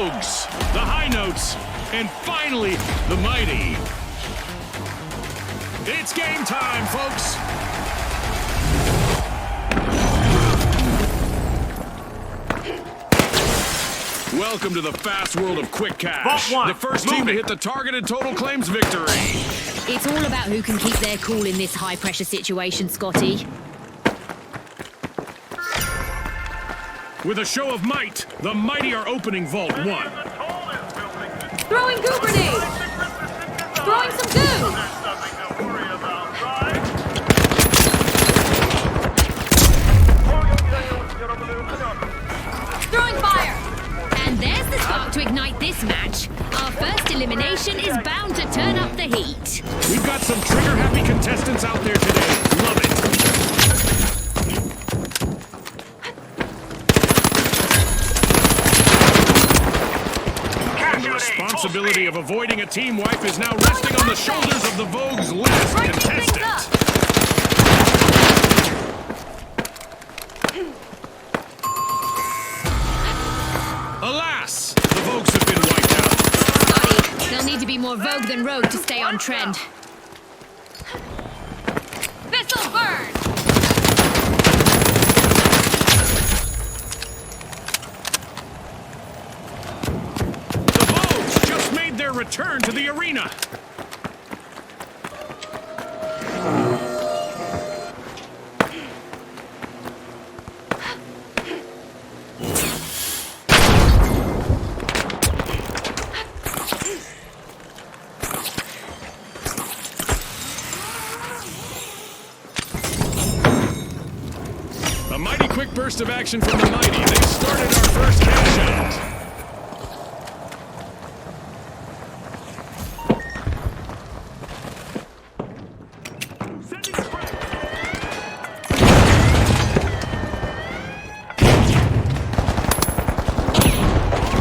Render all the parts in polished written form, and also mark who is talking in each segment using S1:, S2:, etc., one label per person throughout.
S1: Vogues, the High Notes, and finally, the Mighty. It's game time, folks. Welcome to the fast world of quick cash. The first team to hit the targeted total claims victory.
S2: It's all about who can keep their cool in this high-pressure situation, Scotty.
S1: With a show of might, the Mighty are opening Vault 1.
S2: Throwing goo grenades! Throwing some goo! Throwing fire! And there's the spark to ignite this match. Our first elimination is bound to turn up the heat.
S1: We've got some trigger-happy contestants out there today. Love it. And the responsibility of avoiding a team wipe is now resting on the shoulders of the Vogue's last contestant. Alas, the Vogues have been wiped out.
S2: Scotty, they'll need to be more Vogue than Rogue to stay on trend. This'll burn!
S1: The Vogues just made their return to the arena. A mighty quick burst of action from the Mighty. They started our first cash out.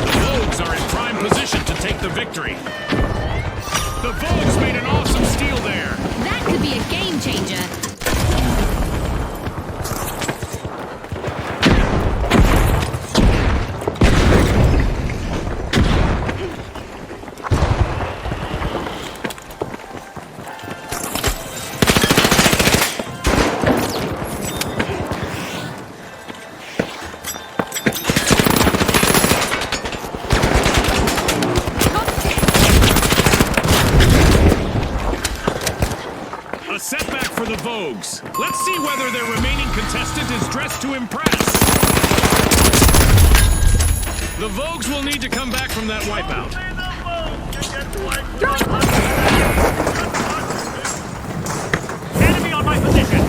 S1: The Vogues are in prime position to take the victory. The Vogues made an awesome steal there.
S2: That could be a game changer.
S1: A setback for the Vogues. Let's see whether their remaining contestant is dressed to impress. The Vogues will need to come back from that wipeout. Enemy on my position.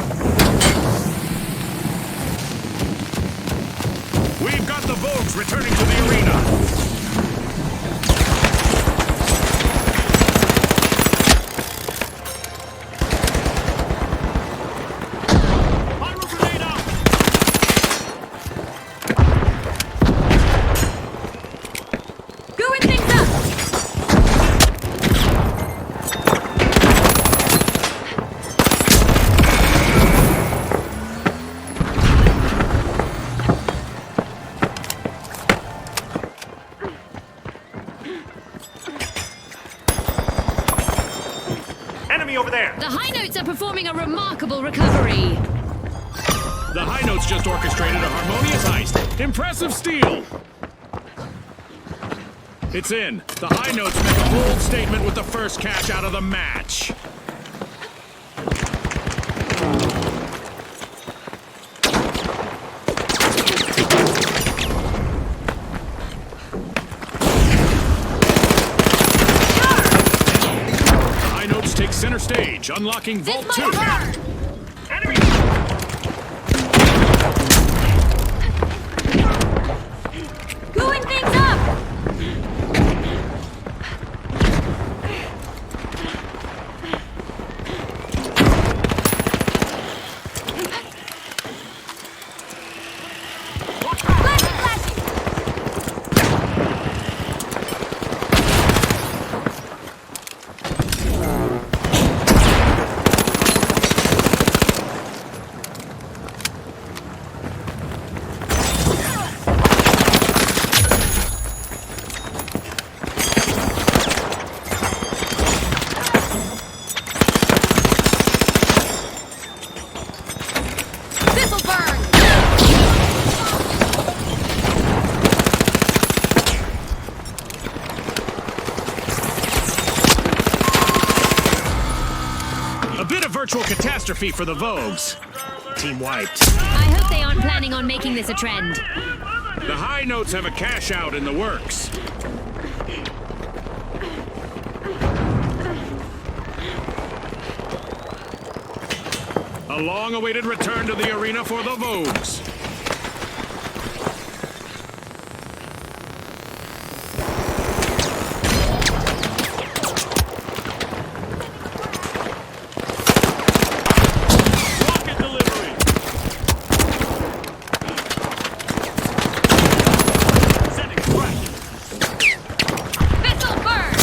S1: We've got the Vogues returning to the arena.
S2: Gooing things up!
S1: Enemy over there.
S2: The High Notes are performing a remarkable recovery.
S1: The High Notes just orchestrated a harmonious heist. Impressive steal. It's in. The High Notes make a bold statement with the first cash out of the match. The High Notes take center stage, unlocking Vault 2. Enemy!
S2: Gooing things up!
S1: bit of virtual catastrophe for the Vogues. Team wiped.
S2: I hope they aren't planning on making this a trend.
S1: The High Notes have a cash out in the works. A long-awaited return to the arena for the Vogues. Rocket delivery. Sending strike.
S2: Missile burn!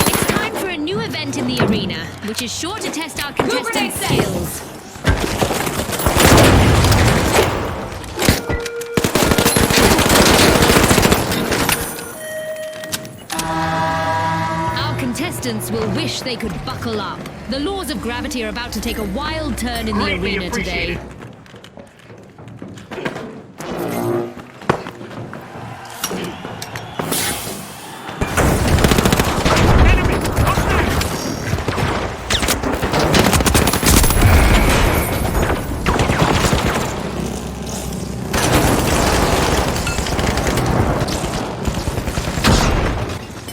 S2: It's time for a new event in the arena, which is sure to test our contestants' skills. Our contestants will wish they could buckle up. The laws of gravity are about to take a wild turn in the
S1: Greatly
S2: arena today.
S1: appreciated. Enemy! Up next!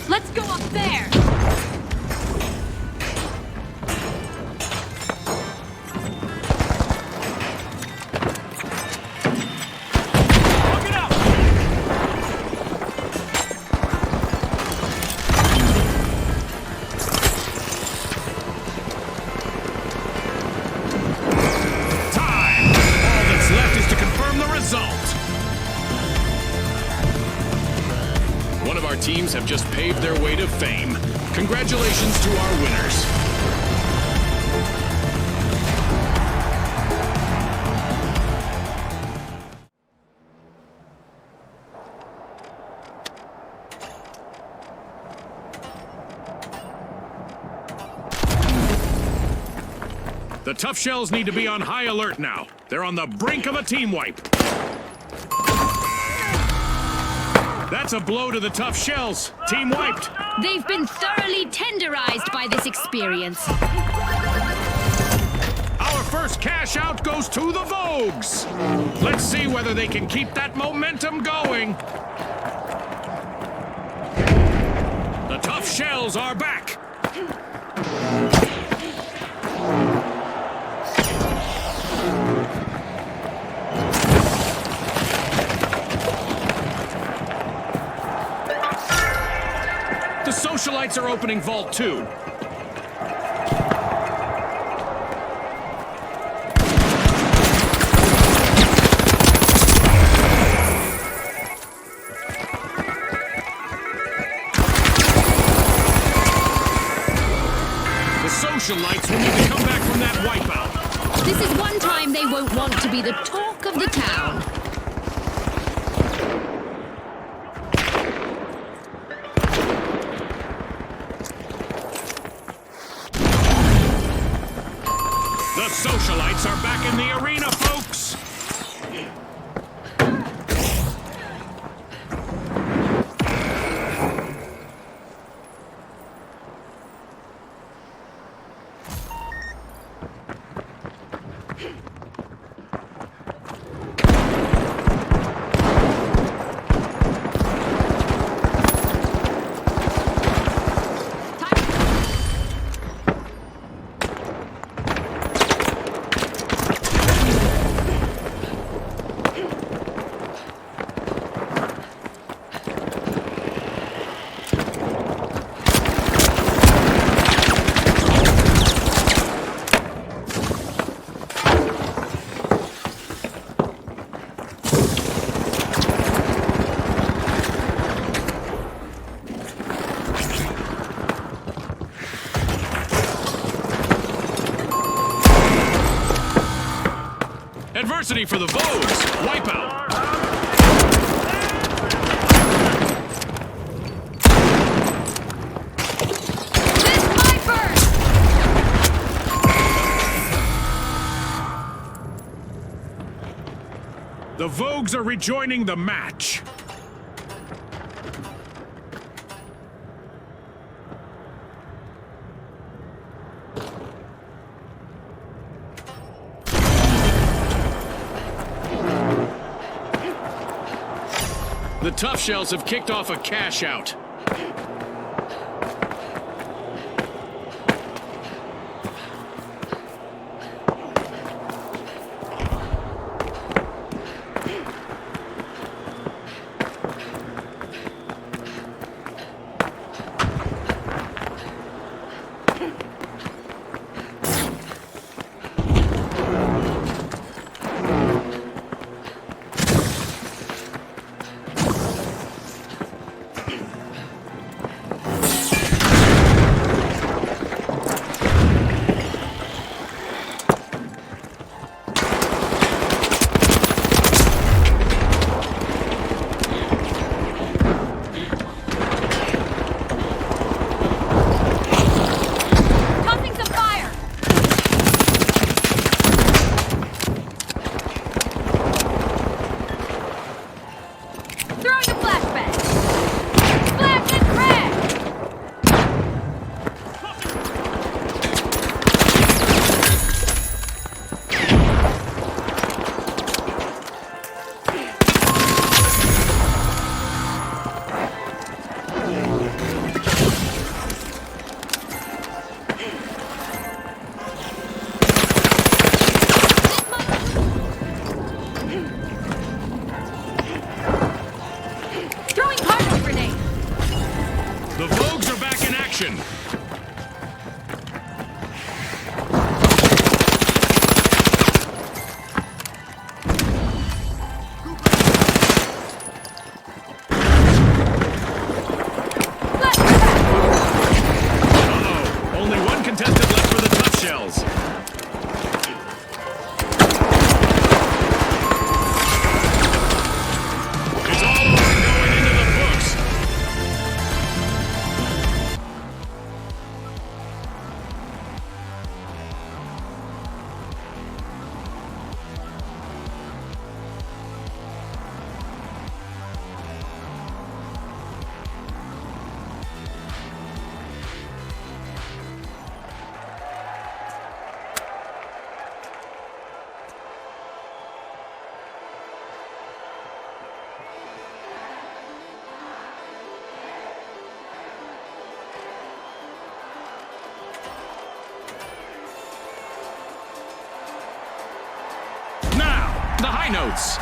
S2: Let's go up there!
S1: Look it out! Time! All that's left is to confirm the result. One of our teams have just paved their way to fame. Congratulations to our winners. The Tough Shells need to be on high alert now. They're on the brink of a team wipe. That's a blow to the Tough Shells. Team wiped.
S2: They've been thoroughly tenderized by this experience.
S1: Our first cash out goes to the Vogues. Let's see whether they can keep that momentum going. The Tough Shells are back. The Socialites are opening Vault 2. The Socialites will need to come back from that wipeout.
S2: This is one time they won't want to be the talk of the town.
S1: The Socialites are back in the arena, folks! Adversity for the Vogues. Wipeout.
S2: This Viper!
S1: The Vogues are rejoining the match.
S3: The Tough Shells have kicked off a cash out.
S2: Tossing some fire! Throwing a flashbang! Flash and red! Throwing cargo grenade!
S1: The Vogues are back in action. Uh-oh. Only one contestant left for the Tough Shells. It's all over and going into the books. Now, the high notes.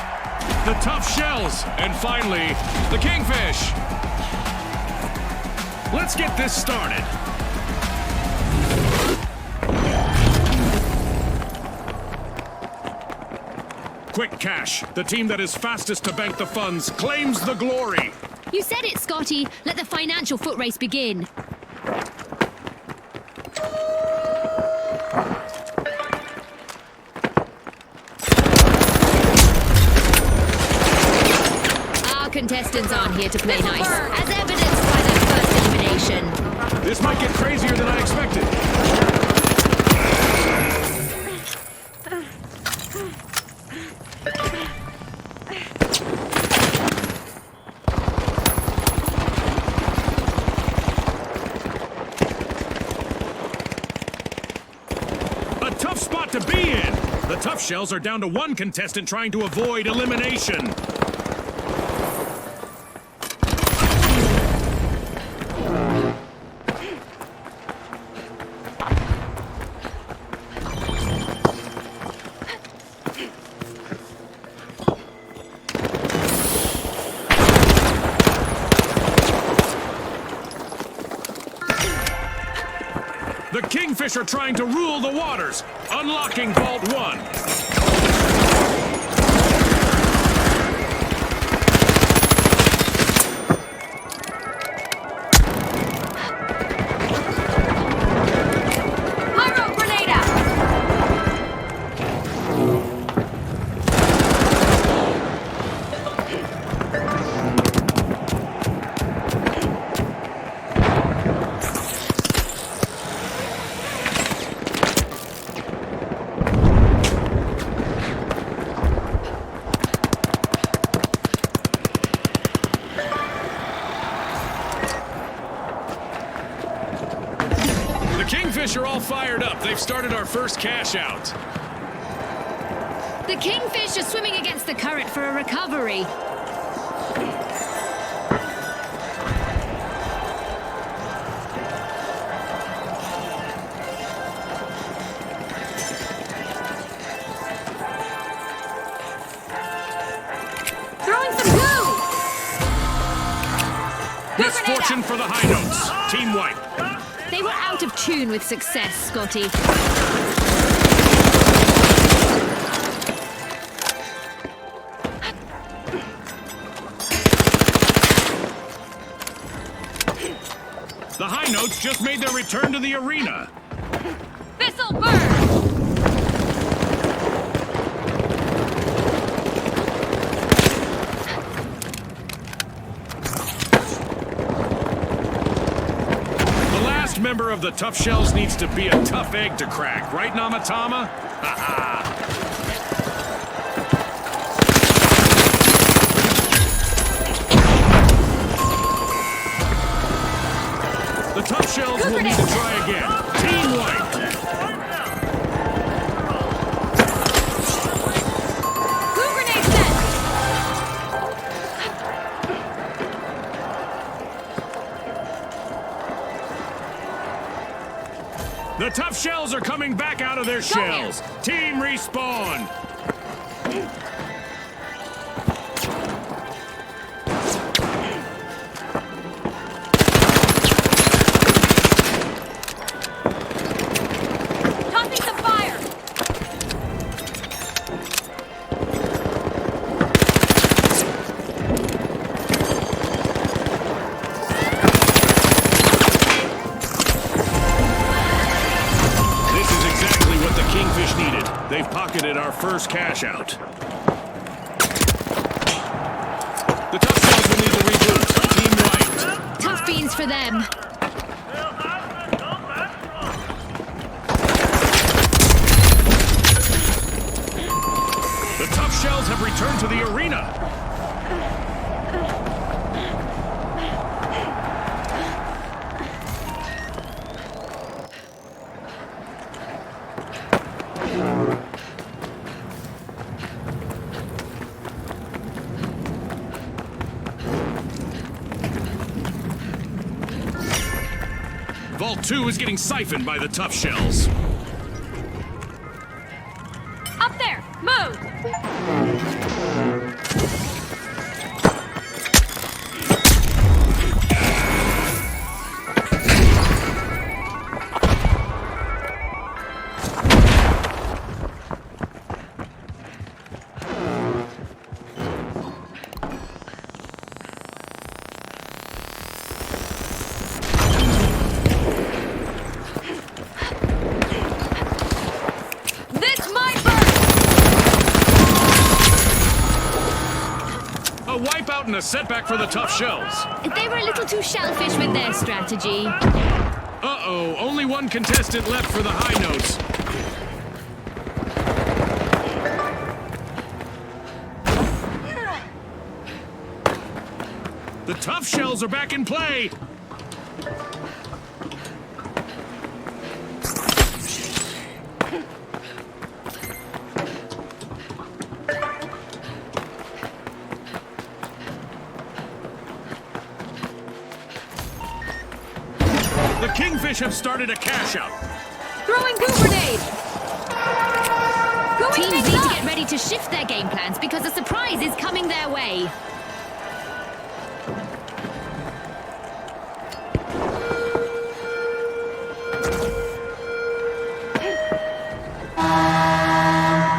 S1: The Tough Shells. And finally, the Kingfish. Let's get this started. Quick cash. The team that is fastest to bank the funds claims the glory.
S2: You said it, Scotty. Let the financial foot race begin. Our contestants aren't here to play nice, as evidenced by their first elimination.
S1: This might get crazier than I expected. A tough spot to be in. The Tough Shells are down to one contestant trying to avoid elimination. The Kingfish are trying to rule the waters, unlocking Vault 1.
S2: Pyro grenade out!
S3: fired up. They've started our first cash out.
S2: The Kingfish are swimming against the current for a recovery. Throwing some goo!
S1: Misfortune for the high notes. Team wipe.
S2: They were out of tune with success, Scotty.
S1: The high notes just made their return to the arena.
S2: This'll burn!
S1: The last member of the Tough Shells needs to be a tough egg to crack, right, Namatama? Ha ha! The Tough Shells will need to try again. Team wipe.
S2: Goo grenade set!
S1: The Tough Shells are coming back out of their shells. Team respawn.
S2: Tossing some fire!
S1: This is exactly what the Kingfish needed. They've pocketed our first cash out. The Tough Shells will need to reboot. Team wiped.
S2: Tough beans for them.
S1: The Tough Shells have returned to the arena. Vault 2 is getting siphoned by the Tough Shells.
S2: Up there! Move! This might burn!
S1: A wipeout and a setback for the Tough Shells.
S2: They were a little too shellfish with their strategy.
S1: Uh-oh, only one contestant left for the high notes. The Tough Shells are back in play. The Kingfish have started a cash out.
S2: Throwing goo grenade! Teams need to get ready to shift their game plans because a surprise is coming their way.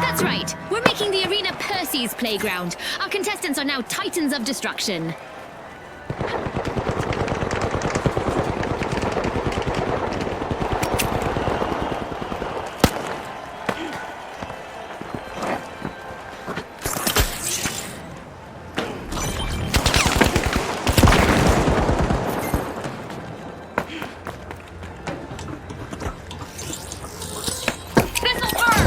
S2: That's right. We're making the arena Percy's playground. Our contestants are now titans of destruction. This'll burn!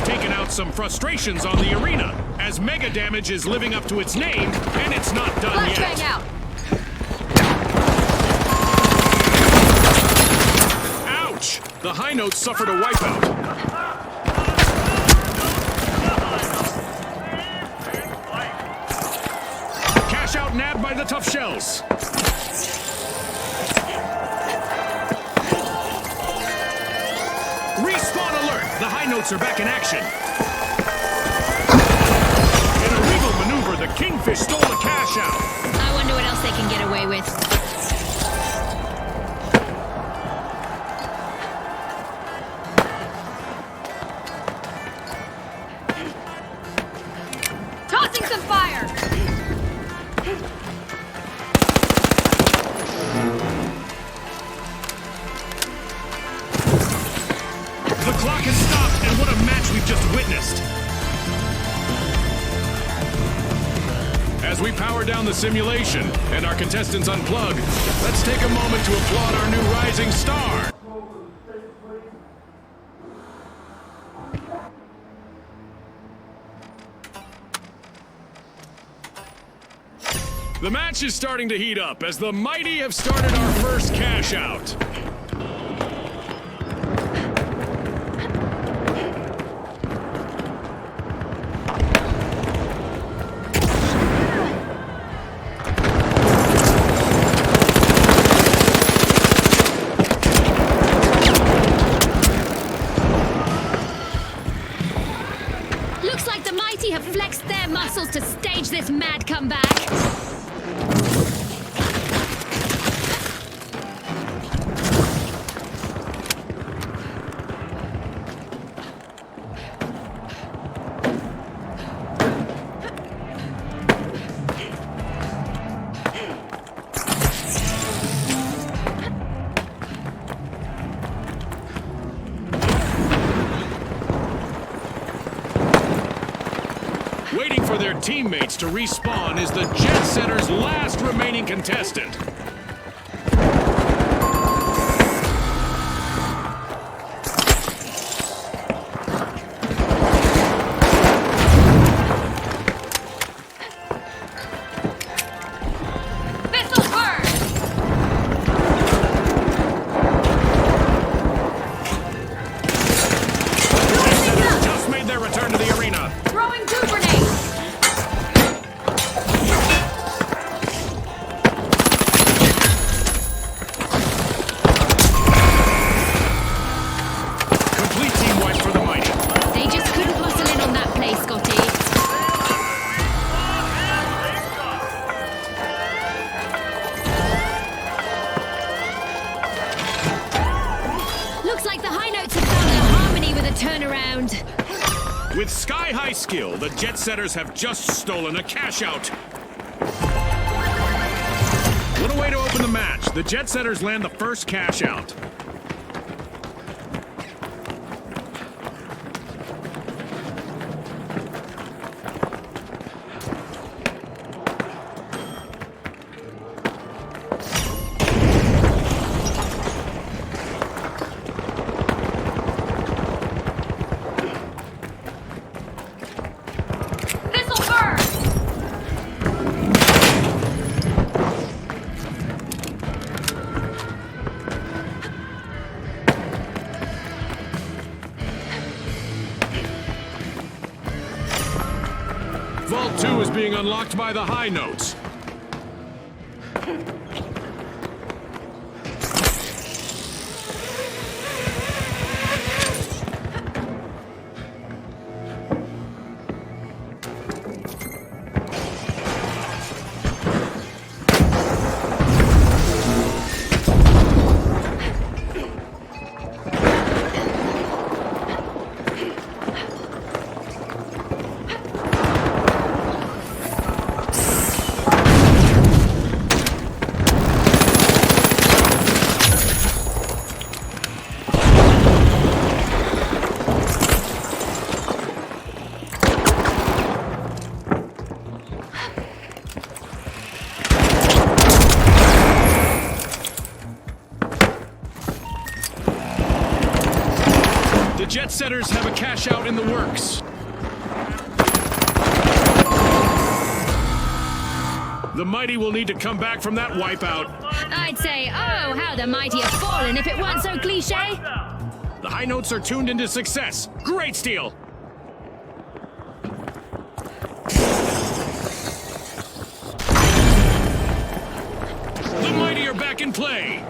S1: taken out some frustrations on the arena, as Mega Damage is living up to its name, and it's not done
S2: Flashbang
S1: yet.
S2: out.
S1: Ouch! The High Notes suffered a wipeout. Cash out nabbed by the Tough Shells. Respawn alert! The High Notes are back in action. In a legal maneuver, the Kingfish stole a cash out.
S2: I wonder what else they can get away with. Tossing some fire!
S1: The clock has stopped, and what a match we've just witnessed. As we power down the simulation and our contestants unplug, let's take a moment to applaud our new rising star. The match is starting to heat up as the Mighty have started our first cash out.
S2: Looks like the Mighty have flexed their muscles to stage this mad comeback.
S1: Waiting for their teammates to respawn is the Jet Setter's last remaining contestant.
S2: Pistol burn!
S1: Jet Setters just made their return to the arena.
S2: Throwing two grenades!
S1: Complete team wipe for the Mighty.
S2: They just couldn't muscle in on that play, Scotty. Looks like the High Notes have found their harmony with a turnaround.
S1: With sky-high skill, the Jet Setters have just stolen a cash out. What a way to open the match. The Jet Setters land the first cash out.
S2: Pistol burn!
S1: Vault 2 is being unlocked by the High Notes.
S3: Setters have a cash out in the works. The mighty will need to come back from that wipeout.
S2: I'd say, oh, how the mighty have fallen if it weren't so cliche.
S3: The high notes are tuned into success. Great steal. The mighty are back in play.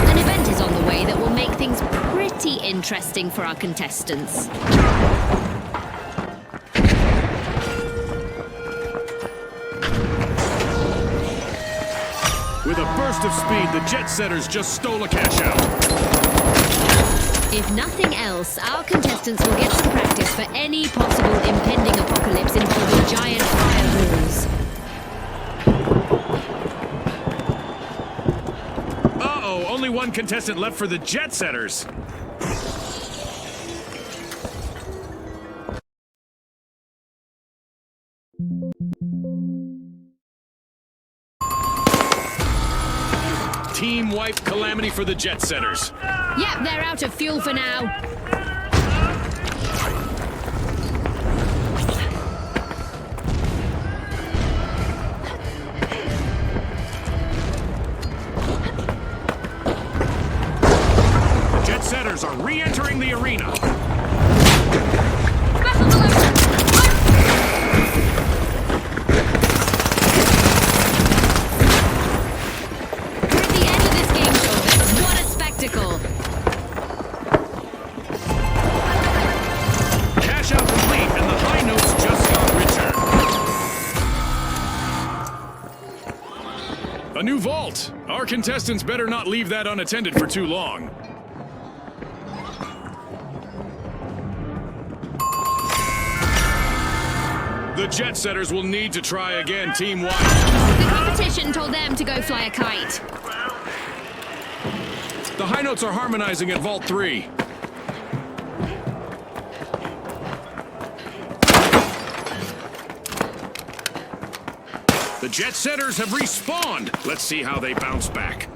S2: An event is on the way that will make things pretty interesting for our contestants.
S3: With a burst of speed, the Jet Setters just stole a cash out.
S2: If nothing else, our contestants will get some practice for any possible impending apocalypse involving giant fireballs.
S3: Uh-oh, only one contestant left for the Jet Setters. Team wipe calamity for the Jet Setters.
S2: Yep, they're out of fuel for now.
S3: The Jet Setters are re-entering the arena.
S2: Special delivery!
S3: Cash out complete, and the high notes just got richer. A new vault. Our contestants better not leave that unattended for too long. The Jet Setters will need to try again team-wide.
S2: The competition told them to go fly a kite.
S3: The high notes are harmonizing at Vault 3. The Jet Setters have respawned. Let's see how they bounce back.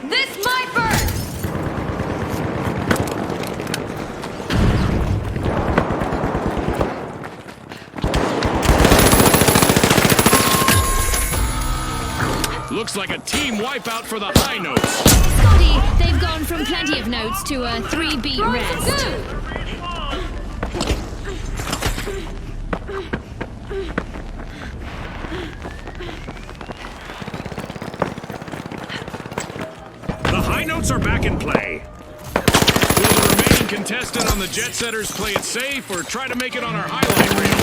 S2: This might burn!
S3: Looks like a team wipeout for the high notes.
S2: Scotty, they've gone from plenty of notes to a 3-beat rest.
S3: The high notes are back in play. Will the remaining contestant on the Jet Setters play it safe or try to make it on our highlight reel?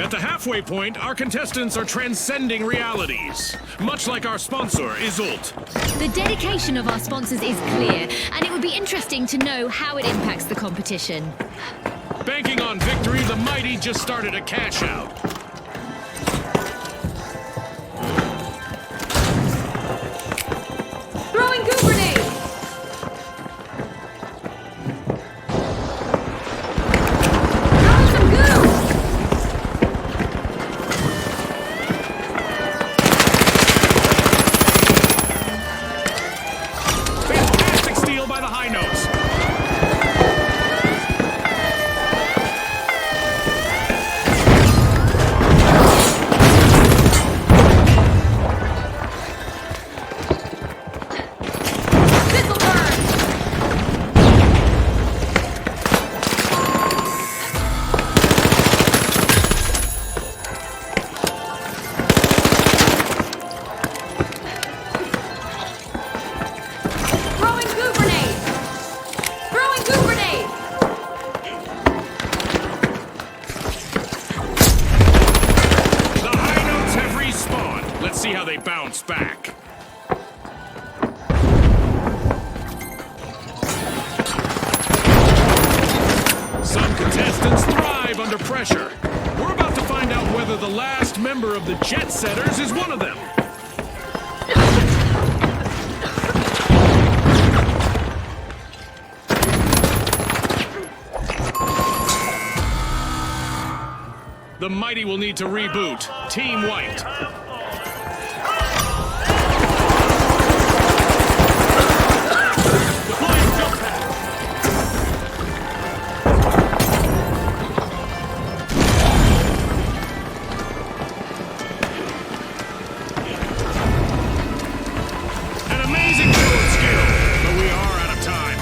S3: At the halfway point, our contestants are transcending realities, much like our sponsor, Isolt.
S2: The dedication of our sponsors is clear, and it would be interesting to know how it impacts the competition.
S3: Banking on victory, the mighty just started a cash out.
S2: Throwing goo grenade! Throwing some goo!
S3: Fantastic steal by the high notes. bounce back. Some contestants thrive under pressure. We're about to find out whether the last member of the Jet Setters is one of them. The mighty will need to reboot. Team White. Deploying jump pad. An amazing show of skill, but we are out of time.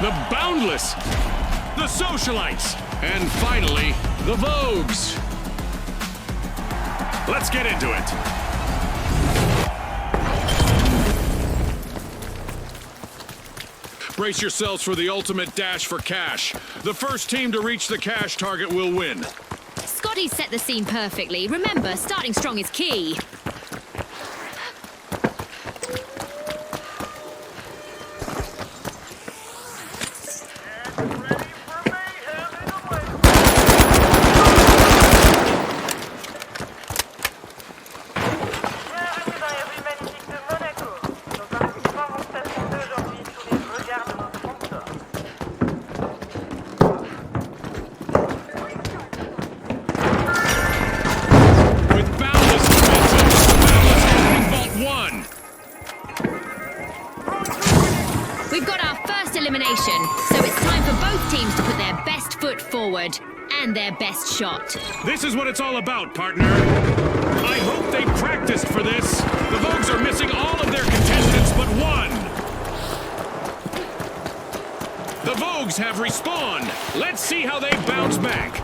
S3: The Boundless, the Socialites, and finally, the Vogues. Let's get into it. Brace yourselves for the ultimate dash for cash. The first team to reach the cash target will win.
S2: Scotty set the scene perfectly. Remember, starting strong is key. So it's time for both teams to put their best foot forward and their best shot.
S3: This is what it's all about, partner. I hope they practiced for this. The Vogues are missing all of their contestants but one. The Vogues have respawned. Let's see how they bounce back.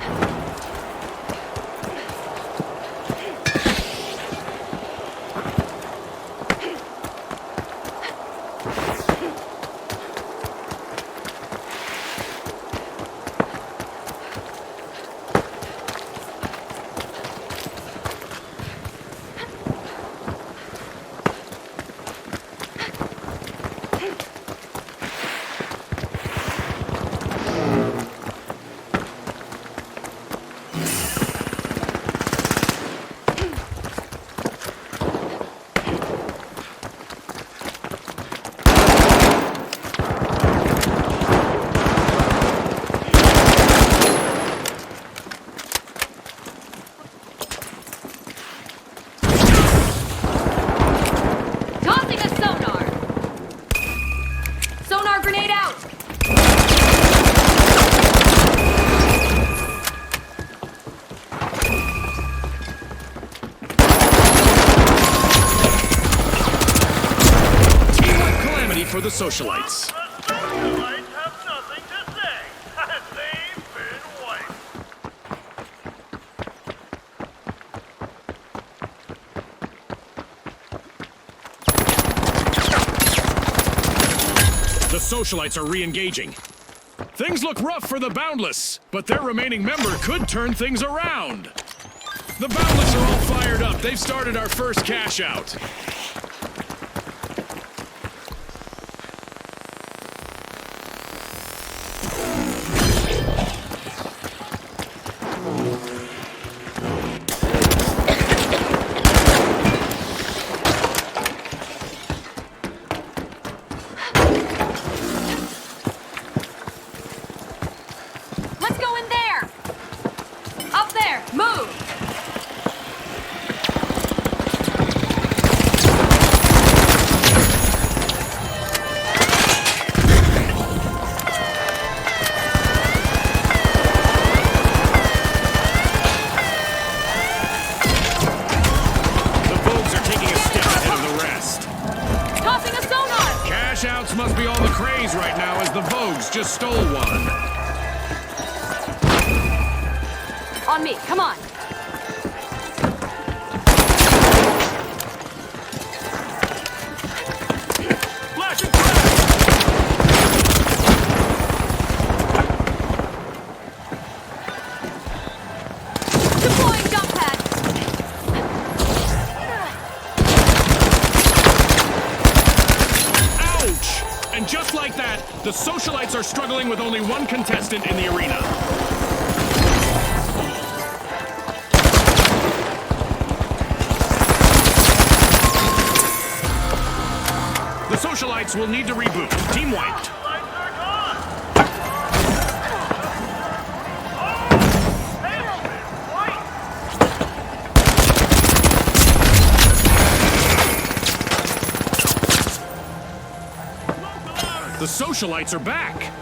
S3: For the Socialites.
S4: The Socialites have nothing to say. They've been wiped.
S3: The Socialites are re-engaging. Things look rough for the Boundless, but their remaining member could turn things around. The Boundless are all fired up. They've started our first cash out. be all the craze right now as the Vogues just stole one.
S2: On me, come on.
S3: Flash and crash!
S2: Deploying jump pad.
S3: Ouch! And just like that, the Socialites are struggling with only one contestant in the arena. The Socialites will need to reboot. Team wiped.
S4: Lights are gone. Pale is white.
S3: The Socialites are back.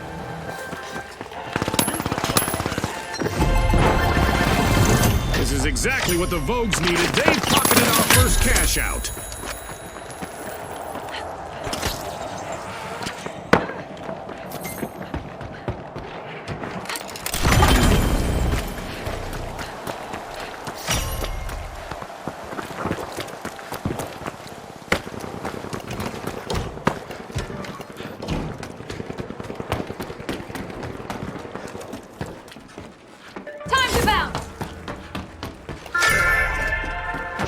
S3: This is exactly what the Vogues needed. They've pocketed our first cash out.
S2: Time to bounce.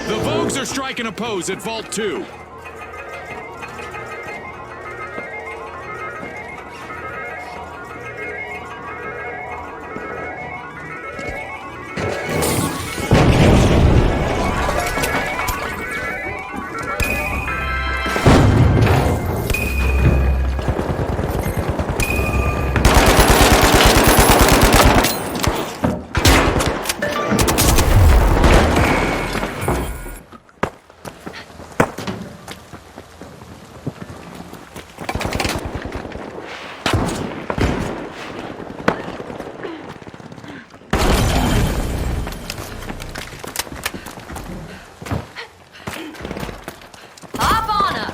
S3: The Vogues are striking a pose at Vault 2.
S2: Hop on up.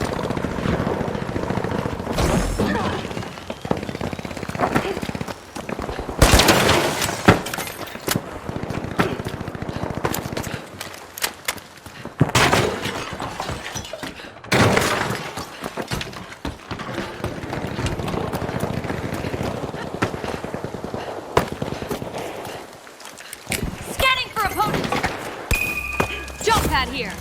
S2: Scanning for opponents. Jump pad here.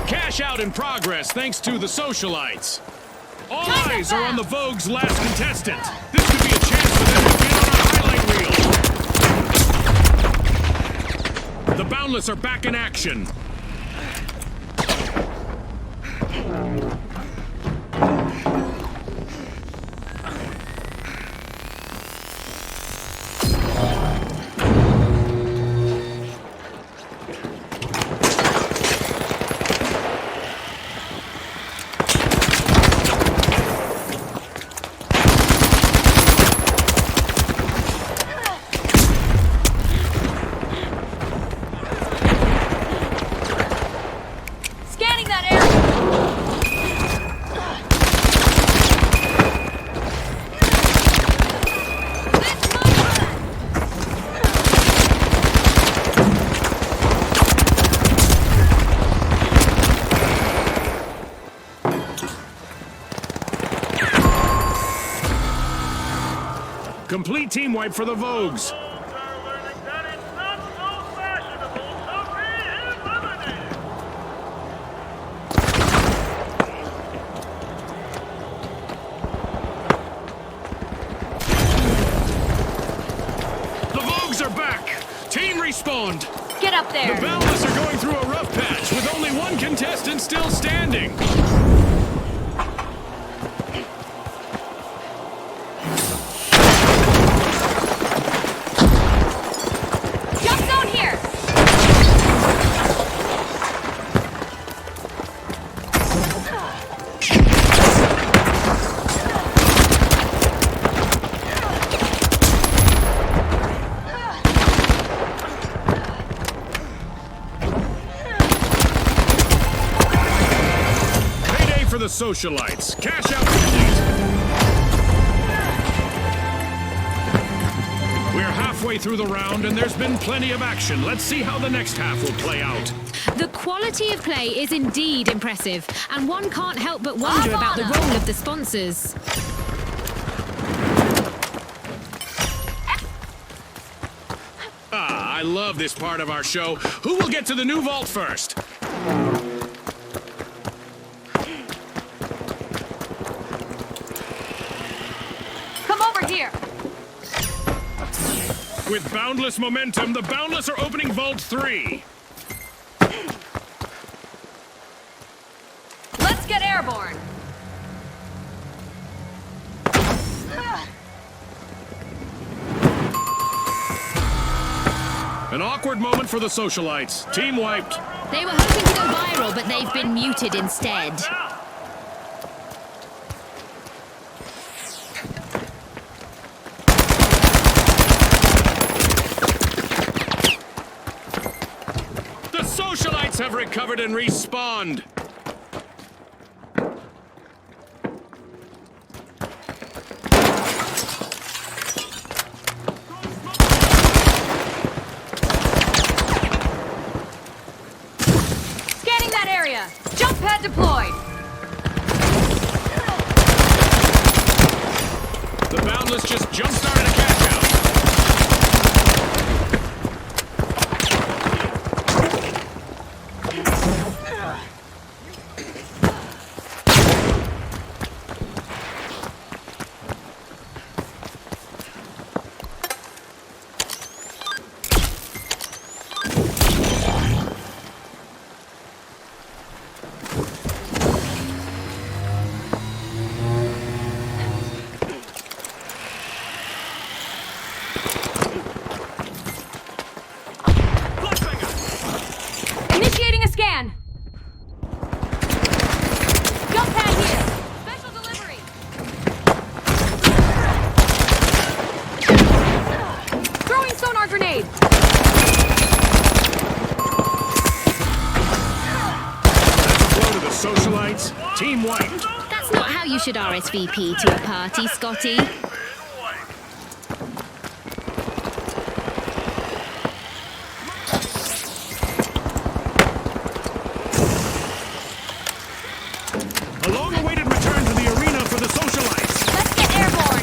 S3: Cash out in progress thanks to the Socialites. All
S2: Time to
S3: eyes are on the
S2: bounce.
S3: Vogue's last contestant. This could be a chance for them to get on our highlight reel. The Boundless are back in action.
S2: Scanning that area. This monster.
S3: Complete team wipe for the Vogues.
S4: Vogues are learning that it's not so fashionable to be eliminated.
S3: The Vogues are back. Team respawned.
S2: Get up there.
S3: The Boundless are going through a rough patch with only one contestant still standing. Socialites. Cash out complete. We're halfway through the round, and there's been plenty of action. Let's see how the next half will play out.
S2: The quality of play is indeed impressive, and one can't help but wonder about the role of the sponsors.
S3: I love this part of our show. Who will get to the new vault first?
S2: Come over here!
S3: With boundless momentum, the Boundless are opening Vault 3.
S2: Let's get airborne!
S3: An awkward moment for the Socialites. Team wiped.
S2: They were hoping to go viral, but they've been muted instead.
S3: The Socialites have recovered and respawned.
S2: Scanning that area! Jump pad deployed!
S3: The Boundless just jump-started a cash out.
S2: Initiating a scan! Jump pad here! Special delivery! Throwing sonar grenade!
S3: Blow to the Socialites. Team wiped.
S2: That's not how you should RSVP to a party, Scotty.
S3: A long-awaited return to the arena for the Socialites.
S2: Let's get airborne!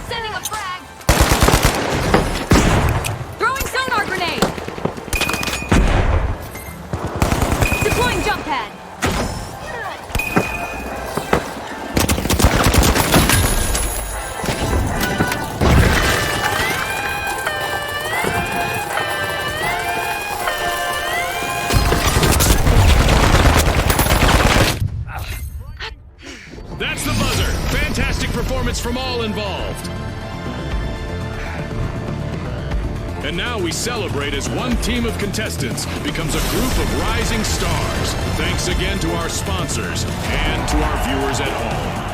S2: Sending a frag! Throwing sonar grenade! Deploying jump pad!
S3: That's the buzzer. Fantastic performance from all involved. And now we celebrate as one team of contestants becomes a group of rising stars. Thanks again to our sponsors and to our viewers at home.